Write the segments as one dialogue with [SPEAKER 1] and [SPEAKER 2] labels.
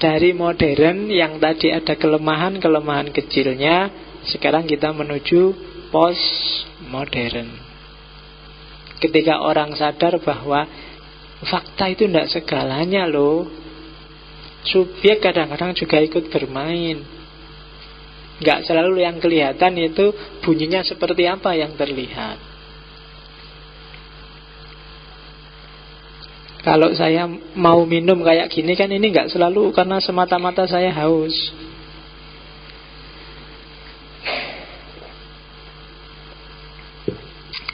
[SPEAKER 1] Dari modern yang tadi ada kelemahan-kelemahan kecilnya, sekarang kita menuju postmodern. Ketika orang sadar bahwa fakta itu tidak segalanya loh. Subjek kadang-kadang juga ikut bermain. Nggak selalu yang kelihatan itu bunyinya seperti apa yang terlihat. Kalau saya mau minum kayak gini kan ini nggak selalu karena semata-mata saya haus.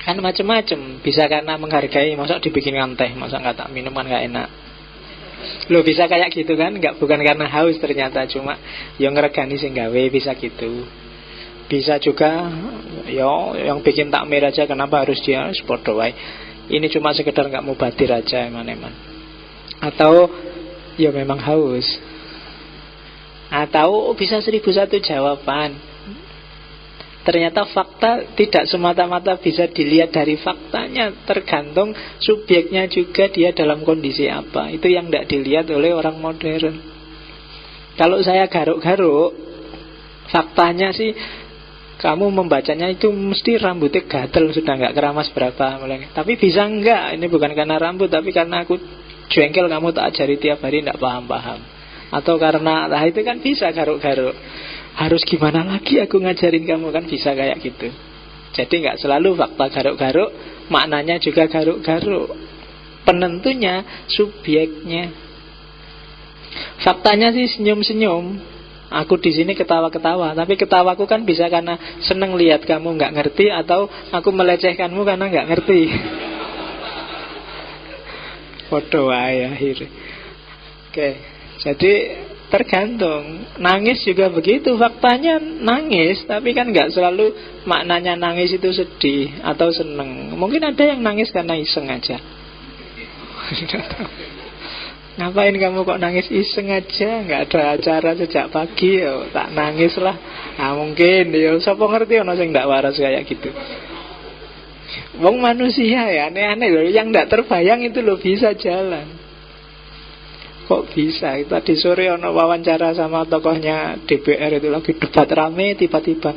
[SPEAKER 1] Kan macam-macam. Bisa karena menghargai, masa dibikinkan teh, masa nggak tak minum kan nggak enak. Loh bisa kayak gitu kan, nggak, bukan karena haus ternyata, cuma yang ngeregani sing gawe, bisa gitu. Bisa juga yo yang bikin takmir aja, kenapa harus dia podo wae. Ini cuma sekedar nggak mau batir aja eman-eman. Atau ya memang haus. Atau bisa 1001 jawaban. Ternyata fakta tidak semata-mata bisa dilihat dari faktanya, tergantung subjeknya juga, dia dalam kondisi apa. Itu yang tidak dilihat oleh orang modern. Kalau saya garuk-garuk, faktanya sih kamu membacanya itu mesti rambutnya gatel, sudah nggak keramas berapa mulai. Tapi bisa enggak, ini bukan karena rambut, tapi karena aku jengkel kamu tak ajari tiap hari tidak paham-paham. Atau karena, nah itu kan bisa garuk-garuk. Harus gimana lagi aku ngajarin kamu, kan bisa kayak gitu. Jadi nggak selalu fakta garuk-garuk, maknanya juga garuk-garuk. Penentunya subjeknya. Faktanya sih senyum-senyum. Aku di sini ketawa-ketawa, tapi ketawaku kan bisa karena seneng lihat kamu nggak ngerti, atau aku melecehkanmu karena nggak ngerti. Podo wae akhir. Oke, jadi tergantung. Nangis juga begitu, faktanya nangis, tapi kan nggak selalu maknanya nangis itu sedih atau seneng. Mungkin ada yang nangis karena iseng aja. Ngapain kamu kok nangis iseng aja, nggak ada acara sejak pagi, yo tak nangis lah. Nah mungkin, yo siapa ngerti ono sing ndak waras kayak gitu. Wong manusia ya aneh-aneh loh, yang ndak terbayang itu loh bisa jalan. Kok bisa? Tadi sore ono wawancara sama tokohnya DPR itu, lagi debat rame, tiba-tiba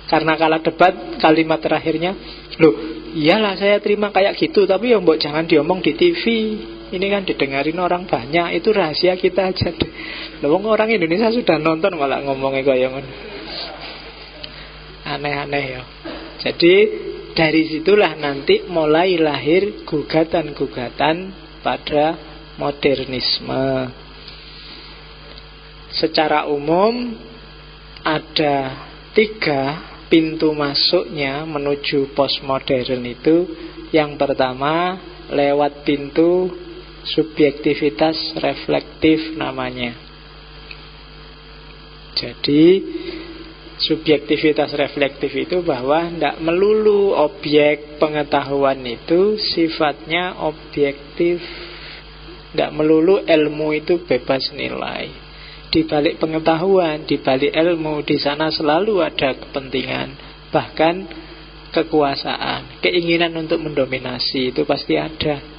[SPEAKER 1] karena kalah debat, kalimat terakhirnya, loh iyalah saya terima kayak gitu, tapi ya mbok jangan diomong di TV. Ini kan didengarin orang banyak, itu rahasia kita aja deh. Loh orang Indonesia sudah nonton malah ngomongnya kayak ngono. Aneh-aneh ya. Jadi dari situlah nanti mulai lahir gugatan-gugatan pada modernisme. Secara umum ada 3 pintu masuknya menuju postmodern itu. Yang pertama lewat pintu subjektivitas reflektif namanya. Jadi subjektivitas reflektif itu bahwa tidak melulu objek pengetahuan itu sifatnya objektif. Tidak melulu ilmu itu bebas nilai. Di balik pengetahuan, di balik ilmu, di sana selalu ada kepentingan, bahkan kekuasaan, keinginan untuk mendominasi itu pasti ada.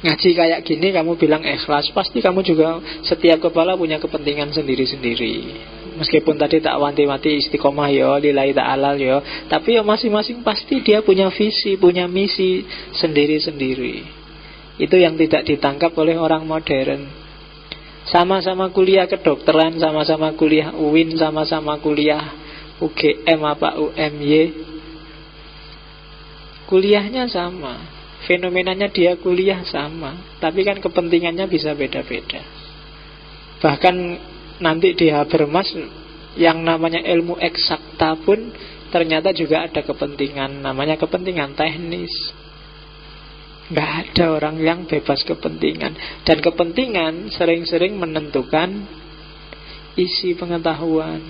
[SPEAKER 1] Ngaji kayak gini kamu bilang ikhlas, pasti kamu juga setiap kepala punya kepentingan sendiri-sendiri. Meskipun tadi tak wanti-wanti istiqomah ya, lillahi ta'ala ya, tapi ya masing-masing pasti dia punya visi, punya misi sendiri-sendiri. Itu yang tidak ditangkap oleh orang modern. Sama-sama kuliah kedokteran, sama-sama kuliah UIN, sama-sama kuliah UGM apa UMY, kuliahnya sama, fenomenanya dia kuliah sama, tapi kan kepentingannya bisa beda-beda. Bahkan nanti di Habermas yang namanya ilmu eksakta pun ternyata juga ada kepentingan, namanya kepentingan teknis. Nggak ada orang yang bebas kepentingan. Dan kepentingan sering-sering menentukan isi pengetahuan,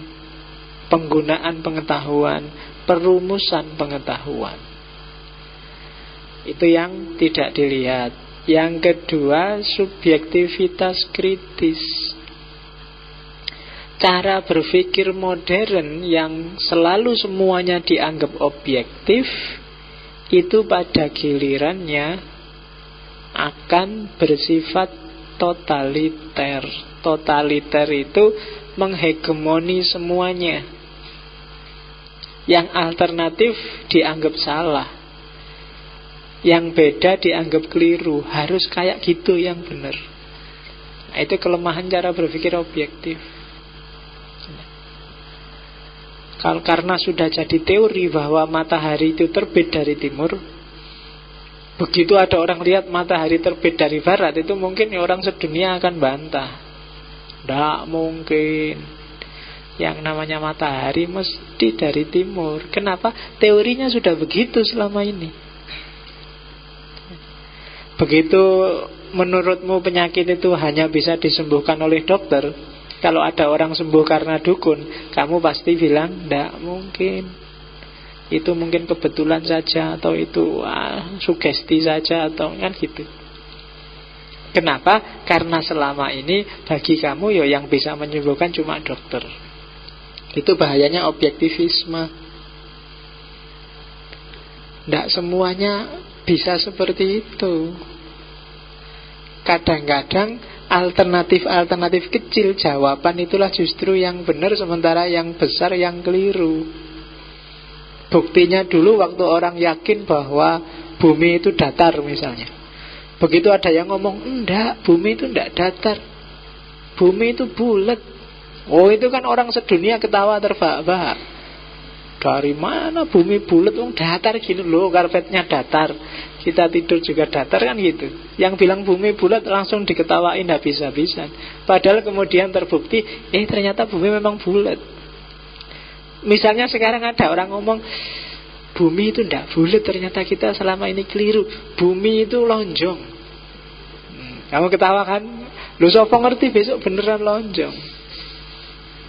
[SPEAKER 1] penggunaan pengetahuan, perumusan pengetahuan. Itu yang tidak dilihat. Yang kedua, subjektivitas kritis. Cara berpikir modern yang selalu semuanya dianggap objektif, itu pada gilirannya akan bersifat totaliter. Totaliter itu menghegemoni semuanya. Yang alternatif dianggap salah, yang beda dianggap keliru. Harus kayak gitu yang benar. Nah, itu kelemahan cara berpikir objektif. Karena sudah jadi teori bahwa matahari itu terbit dari timur, begitu ada orang lihat matahari terbit dari barat, itu mungkin orang sedunia akan bantah. Tidak mungkin. Yang namanya matahari mesti dari timur. Kenapa? Teorinya sudah begitu selama ini. Begitu menurutmu penyakit itu hanya bisa disembuhkan oleh dokter, kalau ada orang sembuh karena dukun, kamu pasti bilang tidak mungkin. Itu mungkin kebetulan saja, atau itu sugesti saja, atau kan gitu. Kenapa? Karena selama ini bagi kamu yang bisa menyembuhkan cuma dokter. Itu bahayanya objektivisme. Tidak semuanya bisa seperti itu. Kadang-kadang alternatif-alternatif kecil jawaban itulah justru yang benar, sementara yang besar yang keliru. Buktinya dulu waktu orang yakin bahwa bumi itu datar misalnya, begitu ada yang ngomong enggak, bumi itu enggak datar, bumi itu bulat. Oh, itu kan orang sedunia ketawa terbahak-bahak. Dari mana bumi bulat? Datar gini loh, karpetnya datar, kita tidur juga datar, kan gitu. Yang bilang bumi bulat langsung diketawain habis-habisan. Padahal kemudian terbukti ternyata bumi memang bulat. Misalnya sekarang ada orang ngomong bumi itu tidak bulat, ternyata kita selama ini keliru, bumi itu lonjong. Kamu ketawa kan? Lu sopo ngerti besok beneran lonjong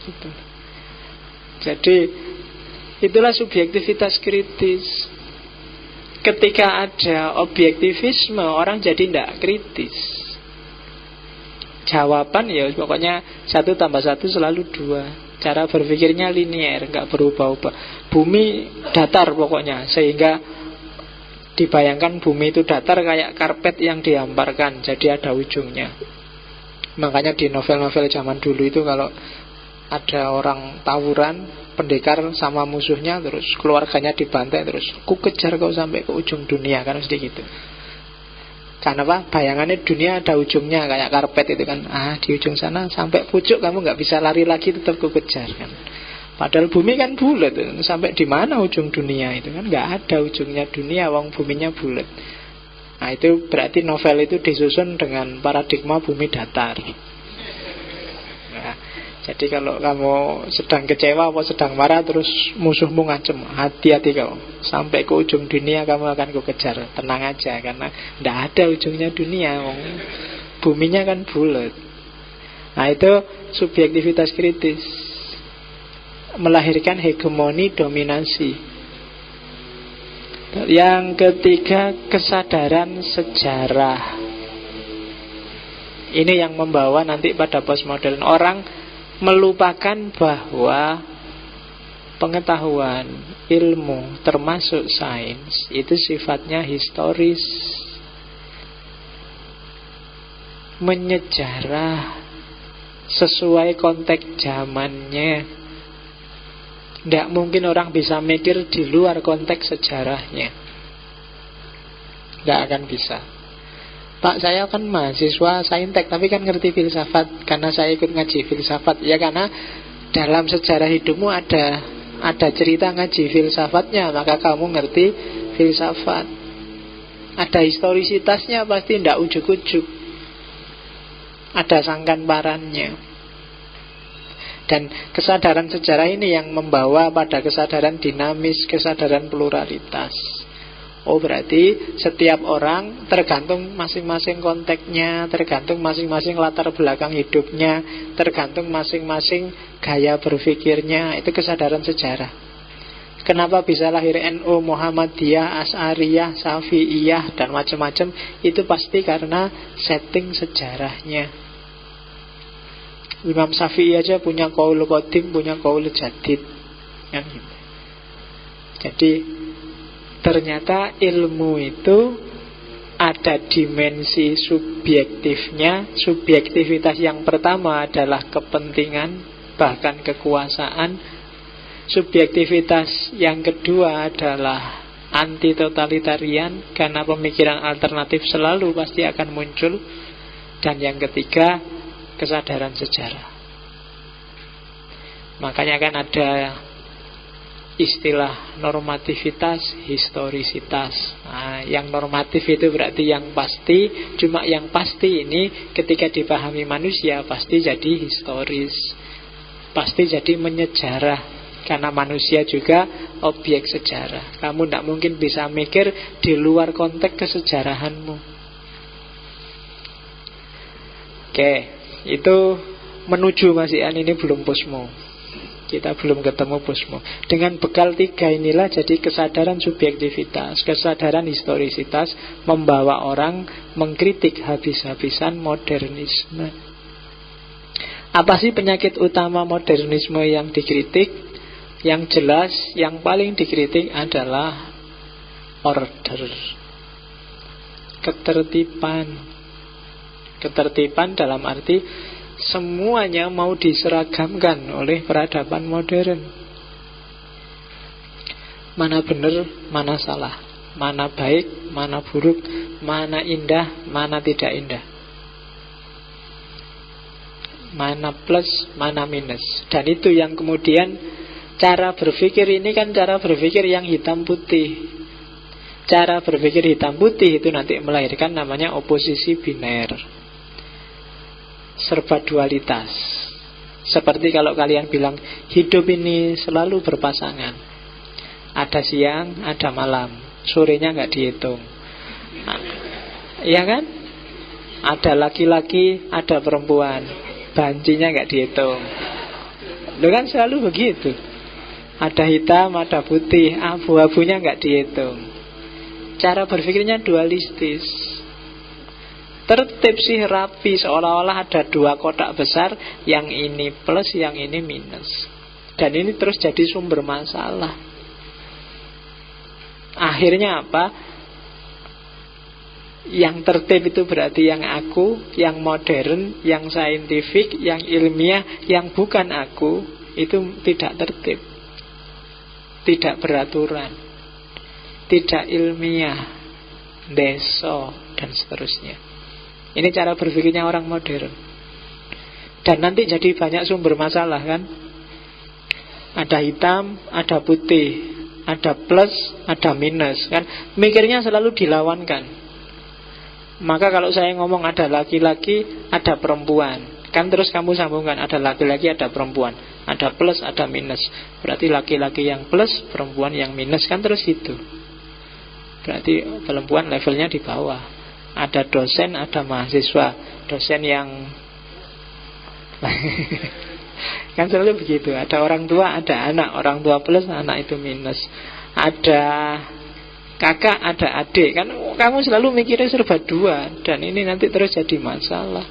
[SPEAKER 1] gitu. Jadi itulah subjektivitas kritis. Ketika ada objektivisme, orang jadi tidak kritis. Jawaban pokoknya 1 + 1 selalu 2. Cara berpikirnya linier, nggak berubah-ubah. Bumi datar pokoknya, sehingga dibayangkan bumi itu datar kayak karpet yang dihamparkan, jadi ada ujungnya. Makanya di novel-novel zaman dulu itu kalau ada orang tawuran, pendekar sama musuhnya, terus keluarganya dibantai, terus ku kejar kau sampai ke ujung dunia, kan mesti gitu. Karena apa? Bayangannya dunia ada ujungnya, kayak karpet itu kan. Di ujung sana sampai pucuk kamu nggak bisa lari lagi, tetap ku kejar kan. Padahal bumi kan bulat, sampai di mana ujung dunia itu kan nggak ada ujungnya dunia, wong buminya bulat. Nah, itu berarti novel itu disusun dengan paradigma bumi datar. Nah, jadi kalau kamu sedang kecewa atau sedang marah, terus musuhmu ngancem, hati-hati kau, sampai ke ujung dunia kamu akan kukejar. Tenang aja, karena tidak ada ujungnya dunia, buminya kan bulat. Nah, itu subjektivitas kritis, melahirkan hegemoni dominasi. Yang ketiga, kesadaran sejarah. Ini yang membawa nanti pada postmodern. Orang melupakan bahwa pengetahuan, ilmu, termasuk sains, itu sifatnya historis, menyejarah sesuai konteks zamannya. Tidak mungkin orang bisa mikir di luar konteks sejarahnya. Tidak akan bisa. Pak, saya kan mahasiswa saintek, tapi kan ngerti filsafat karena saya ikut ngaji filsafat. Ya karena dalam sejarah hidupmu ada cerita ngaji filsafatnya, maka kamu ngerti filsafat. Ada historisitasnya, pasti tidak ujuk-ujuk. Ada sangkan parannya. Dan kesadaran sejarah ini yang membawa pada kesadaran dinamis, kesadaran pluralitas. Oh, berarti setiap orang tergantung masing-masing konteksnya, tergantung masing-masing latar belakang hidupnya, tergantung masing-masing gaya berpikirnya. Itu kesadaran sejarah. Kenapa bisa lahir NU, Muhammadiyah, Asy'ariyah, Syafi'iyah, dan macam-macam? Itu pasti karena setting sejarahnya. Imam Syafi'i aja punya qaul qadim, punya qaul jadid, kan gitu. Jadi ternyata ilmu itu ada dimensi subjektifnya. Subjektivitas yang pertama adalah kepentingan, bahkan kekuasaan. Subjektivitas yang kedua adalah anti totalitarian, karena pemikiran alternatif selalu pasti akan muncul. Dan yang ketiga, kesadaran sejarah. Makanya kan ada istilah normativitas, historisitas. Nah, yang normatif itu berarti yang pasti. Cuma yang pasti ini ketika dipahami manusia pasti jadi historis, pasti jadi menyejarah, karena manusia juga objek sejarah. Kamu tidak mungkin bisa mikir di luar konteks kesejarahanmu. Oke, itu menuju Mas Ian, ini belum posmo. Kita belum ketemu posmo. Dengan bekal tiga inilah jadi kesadaran subjektivitas, kesadaran historisitas membawa orang mengkritik habis-habisan modernisme. Apa sih penyakit utama modernisme yang dikritik? Yang jelas, yang paling dikritik adalah order, ketertiban. Ketertiban dalam arti semuanya mau diseragamkan oleh peradaban modern. Mana benar, mana salah, mana baik, mana buruk, mana indah, mana tidak indah, mana plus, mana minus. Dan itu yang kemudian cara berpikir ini kan cara berpikir yang hitam putih. Cara berpikir hitam putih itu nanti melahirkan namanya oposisi biner, serba dualitas. Seperti kalau kalian bilang hidup ini selalu berpasangan, ada siang, ada malam, sorenya nggak dihitung. Iya kan? Ada laki-laki, ada perempuan, bancinya nggak dihitung. Itu kan selalu begitu. Ada hitam, ada putih, abu-abunya nggak dihitung. Cara berpikirnya dualistis. Tertib sih, rapi, seolah-olah ada dua kotak besar, yang ini plus, yang ini minus. Dan ini terus jadi sumber masalah. Akhirnya apa? Yang tertib itu berarti yang aku, yang modern, yang saintifik, yang ilmiah. Yang bukan aku itu tidak tertib, tidak beraturan, tidak ilmiah, deso, dan seterusnya. Ini cara berpikirnya orang modern. Dan nanti jadi banyak sumber masalah kan. Ada hitam, ada putih, ada plus, ada minus kan. Mikirnya selalu dilawankan. Maka kalau saya ngomong ada laki-laki, ada perempuan, kan terus kamu sambungkan, ada laki-laki, ada perempuan, ada plus, ada minus. Berarti laki-laki yang plus, perempuan yang minus, kan terus itu. Berarti perempuan levelnya di bawah. Ada dosen, ada mahasiswa. Dosen yang kan selalu begitu. Ada orang tua, ada anak. Orang tua plus, anak itu minus. Ada kakak, ada adik. Kan kamu selalu mikirnya serba dua. Dan ini nanti terus jadi masalah.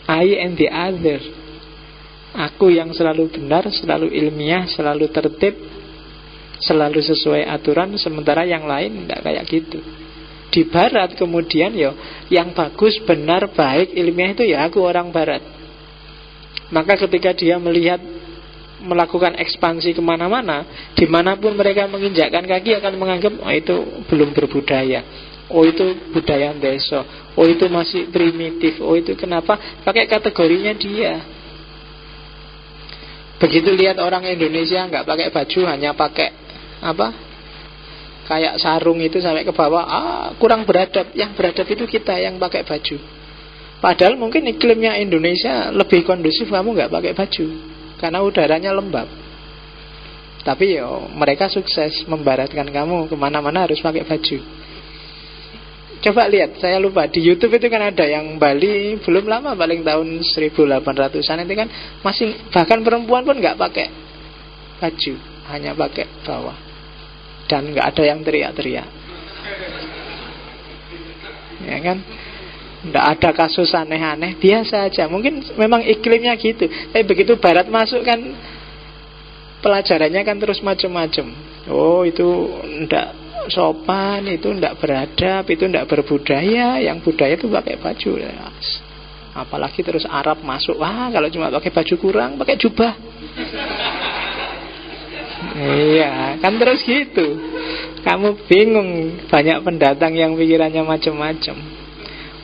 [SPEAKER 1] I and the other. Aku yang selalu benar, selalu ilmiah, selalu tertib, selalu sesuai aturan. Sementara yang lain tidak kayak gitu. Di barat kemudian yang bagus, benar, baik, ilmiah itu ya aku orang barat. Maka ketika dia melakukan ekspansi kemana-mana, dimanapun mereka menginjakkan kaki akan menganggap oh itu belum berbudaya, oh itu budaya deso, oh itu masih primitif, oh itu kenapa pakai kategorinya dia. Begitu lihat orang Indonesia nggak pakai baju, hanya pakai apa? Kayak sarung itu sampai ke bawah, kurang beradab. Yang beradab itu kita yang pakai baju. Padahal mungkin iklimnya Indonesia lebih kondusif kamu nggak pakai baju, karena udaranya lembab. Tapi mereka sukses membaratkan kamu kemana-mana harus pakai baju. Coba lihat, saya lupa, di YouTube itu kan ada yang Bali belum lama, paling tahun 1800-an itu kan masih, bahkan perempuan pun nggak pakai baju, hanya pakai bawah. Dan nggak ada yang teriak-teriak, ya kan? Nggak ada kasus aneh-aneh, biasa aja. Mungkin memang iklimnya gitu. Tapi begitu barat masuk kan pelajarannya kan terus macam-macam. Oh itu nggak sopan, itu tidak beradab, itu tidak berbudaya. Yang budaya itu pakai baju. Apalagi terus Arab masuk, wah kalau cuma pakai baju kurang, pakai jubah. Iya, kan terus gitu. Kamu bingung, banyak pendatang yang pikirannya macam-macam.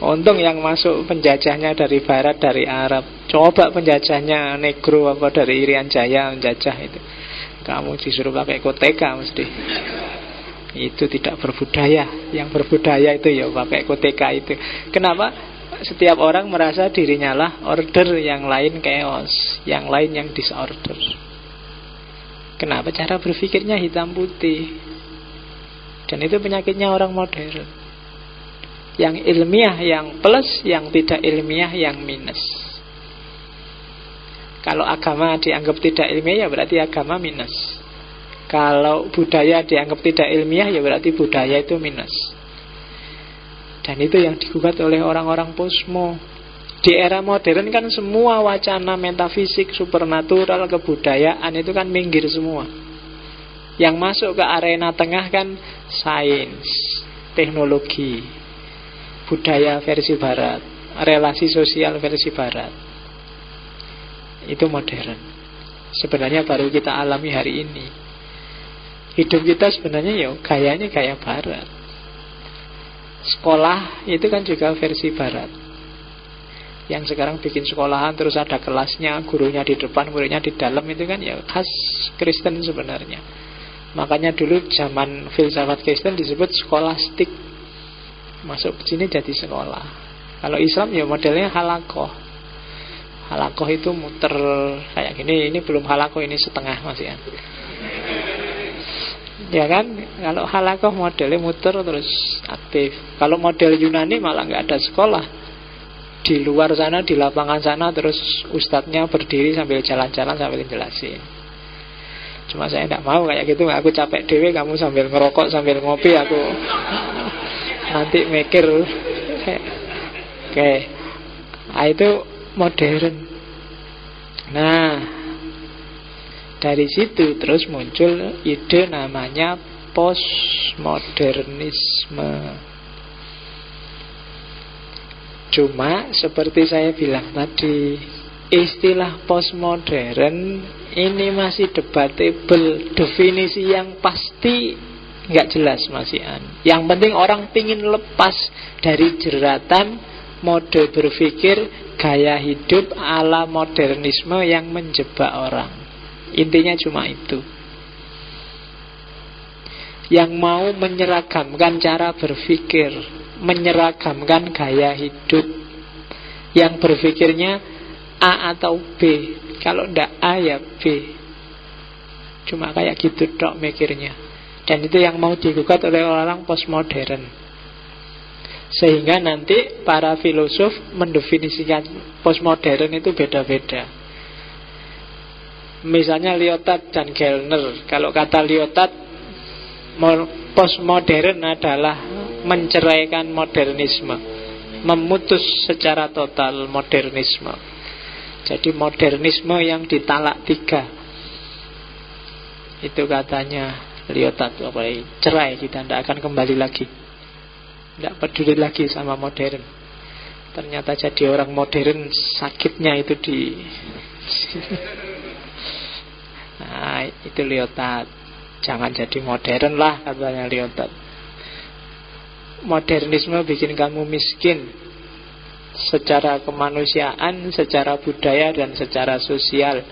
[SPEAKER 1] Untung yang masuk penjajahnya dari barat, dari Arab. Coba penjajahnya negro apa dari Irian Jaya menjajah itu, kamu disuruh pakai koteka mesti. Itu tidak berbudaya. Yang berbudaya itu ya pakai koteka itu. Kenapa? Setiap orang merasa dirinya lah order, yang lain chaos, yang lain yang disorder. Kenapa? Cara berpikirnya hitam putih. Dan itu penyakitnya orang modern. Yang ilmiah yang plus, yang tidak ilmiah yang minus. Kalau agama dianggap tidak ilmiah, ya berarti agama minus. Kalau budaya dianggap tidak ilmiah, ya berarti budaya itu minus. Dan itu yang digugat oleh orang-orang posmo. Di era modern kan semua wacana metafisik, supernatural, kebudayaan itu kan minggir semua. Yang masuk ke arena tengah kan sains, teknologi, budaya versi barat, relasi sosial versi barat. Itu modern. Sebenarnya baru kita alami hari ini. Hidup kita sebenarnya ya gayanya gaya barat. Sekolah itu kan juga versi barat. Yang sekarang bikin sekolahan terus ada kelasnya, gurunya di depan, muridnya di dalam, itu kan ya khas Kristen sebenarnya. Makanya dulu zaman filsafat Kristen disebut skolastik. Masuk ke sini jadi sekolah. Kalau Islam ya modelnya halakoh. Halakoh itu muter kayak gini. Ini belum halakoh, ini setengah masih ya. Ya kan? Kalau halakoh modelnya muter terus aktif. Kalau model Yunani malah nggak ada sekolah. Di luar sana, di lapangan sana, terus ustadznya berdiri sambil jalan-jalan sambil jelasin. Cuma saya tidak mau kayak gitu. Aku capek dewe, kamu sambil ngerokok, sambil ngopi, aku nanti mikir. Oke. Nah, itu modern. Nah, dari situ terus muncul ide namanya postmodernisme. Cuma seperti saya bilang tadi, istilah postmodern ini masih debatable. Definisi yang pasti nggak jelas masih Yang penting orang pingin lepas dari jeratan mode berpikir, gaya hidup ala modernisme yang menjebak orang. Intinya cuma itu. Yang mau menyeragamkan cara berpikir, menyeragamkan gaya hidup, yang berpikirnya A atau B. Kalau ndak A ya B. Cuma kayak gitu dok mikirnya. Dan itu yang mau digugat oleh orang postmodern. Sehingga nanti para filosof mendefinisikan postmodern itu beda-beda. Misalnya Lyotard dan Gellner. Kalau kata Lyotard, postmodern adalah menceraikan modernisme, memutus secara total modernisme. Jadi modernisme yang ditalak 3. Itu katanya Lyotard, cerai, kita tidak akan kembali lagi, tidak peduli lagi sama modern. Ternyata jadi orang modern sakitnya itu di nah, itu Lyotard. Jangan jadi modern lah, katanya Lyotard. Modernisme bikin kamu miskin secara kemanusiaan, secara budaya, dan secara sosial.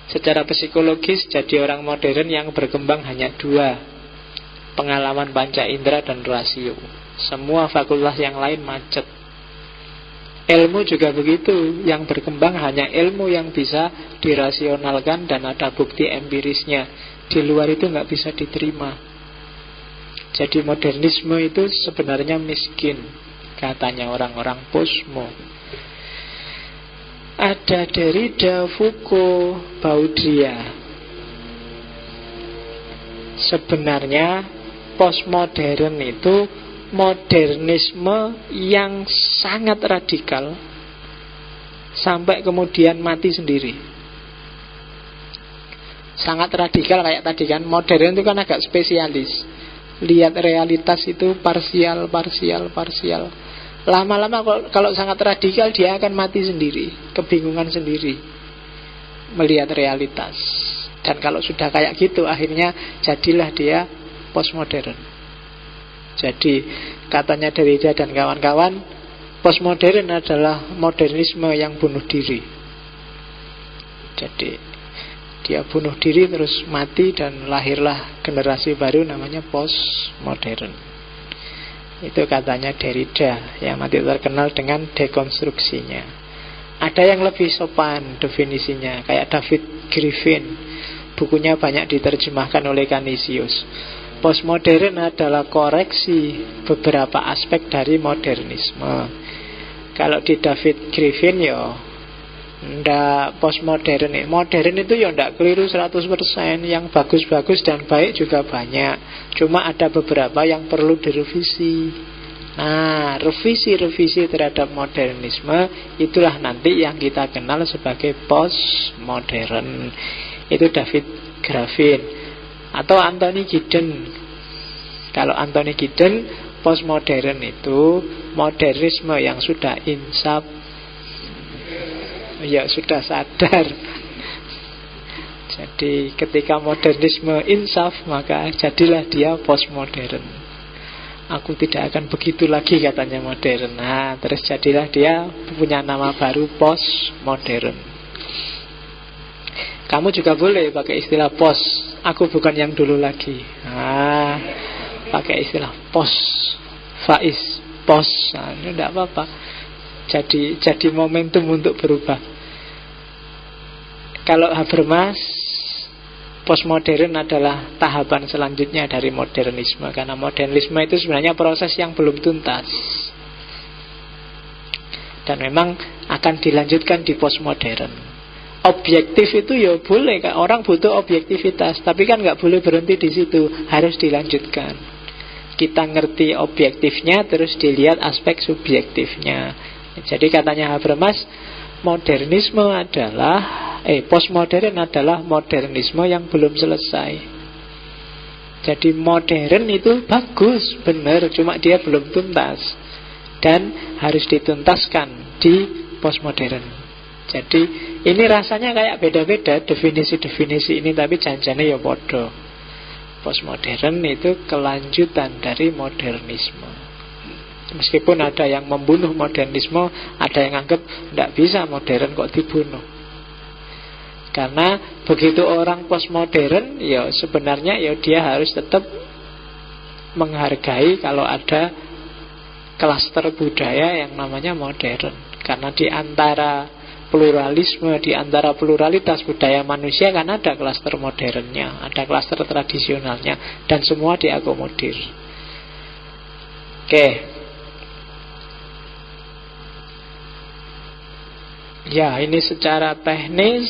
[SPEAKER 1] Secara psikologis, jadi orang modern yang berkembang hanya 2: pengalaman panca indera dan rasio. Semua fakultas yang lain macet. Ilmu juga begitu. Yang berkembang hanya ilmu yang bisa dirasionalkan dan ada bukti empirisnya. Di luar itu nggak bisa diterima. Jadi modernisme itu sebenarnya miskin, katanya orang-orang posmo. Ada Derrida, Foucault, Baudrillard. Sebenarnya postmodern itu modernisme yang sangat radikal sampai kemudian mati sendiri. Sangat radikal kayak tadi kan. Modern itu kan agak spesialis. Lihat realitas itu parsial. Lama-lama kalau sangat radikal, dia akan mati sendiri, kebingungan sendiri melihat realitas. Dan kalau sudah kayak gitu, akhirnya jadilah dia postmodern. Jadi katanya Derrida dan kawan-kawan, postmodern adalah modernisme yang bunuh diri. Jadi dia bunuh diri terus mati, dan lahirlah generasi baru namanya postmodern. Itu katanya Derrida, yang nanti terkenal dengan dekonstruksinya. Ada yang lebih sopan definisinya, kayak David Griffin, bukunya banyak diterjemahkan oleh Canisius. Postmodern adalah koreksi beberapa aspek dari modernisme. Kalau di David Griffin ya ndak postmodern. Modern itu ya ndak keliru 100%. Yang bagus-bagus dan baik juga banyak. Cuma ada beberapa yang perlu direvisi. Nah, revisi-revisi terhadap modernisme itulah nanti yang kita kenal sebagai postmodern. Itu David Griffin. Atau Anthony Giddens. Kalau Anthony Giddens, postmodern itu modernisme yang sudah insaf, ya sudah sadar. Jadi ketika modernisme insaf, maka jadilah dia postmodern. Aku tidak akan begitu lagi, katanya modern. Nah, terus jadilah dia punya nama baru, postmodern. Kamu juga boleh pakai istilah pos. Aku bukan yang dulu lagi. Nah, pakai istilah pos, Faiz, pos. Nah, ini tidak apa-apa. Jadi momentum untuk berubah. Kalau Habermas, postmodern adalah tahapan selanjutnya dari modernisme. Karena modernisme itu sebenarnya proses yang belum tuntas, dan memang akan dilanjutkan di postmodern. Objektif itu ya boleh, orang butuh objektivitas, tapi kan nggak boleh berhenti di situ, harus dilanjutkan. Kita ngerti objektifnya, terus dilihat aspek subjektifnya. Jadi katanya Habermas, modernisme adalah postmodern adalah modernisme yang belum selesai. Jadi modern itu bagus, benar, cuma dia belum tuntas dan harus dituntaskan di postmodern. Jadi ini rasanya kayak beda-beda definisi-definisi ini, tapi janjane ya bodoh. Postmodern itu kelanjutan dari modernisme. Meskipun ada yang membunuh modernisme, ada yang anggap tidak bisa modern kok dibunuh. Karena begitu orang postmodern, ya sebenarnya ya dia harus tetap menghargai kalau ada klaster budaya yang namanya modern. Karena di antara pluralisme, di antara pluralitas budaya manusia kan ada klaster modernnya, ada klaster tradisionalnya, dan semua diakomodir. Oke. Ya, ini secara teknis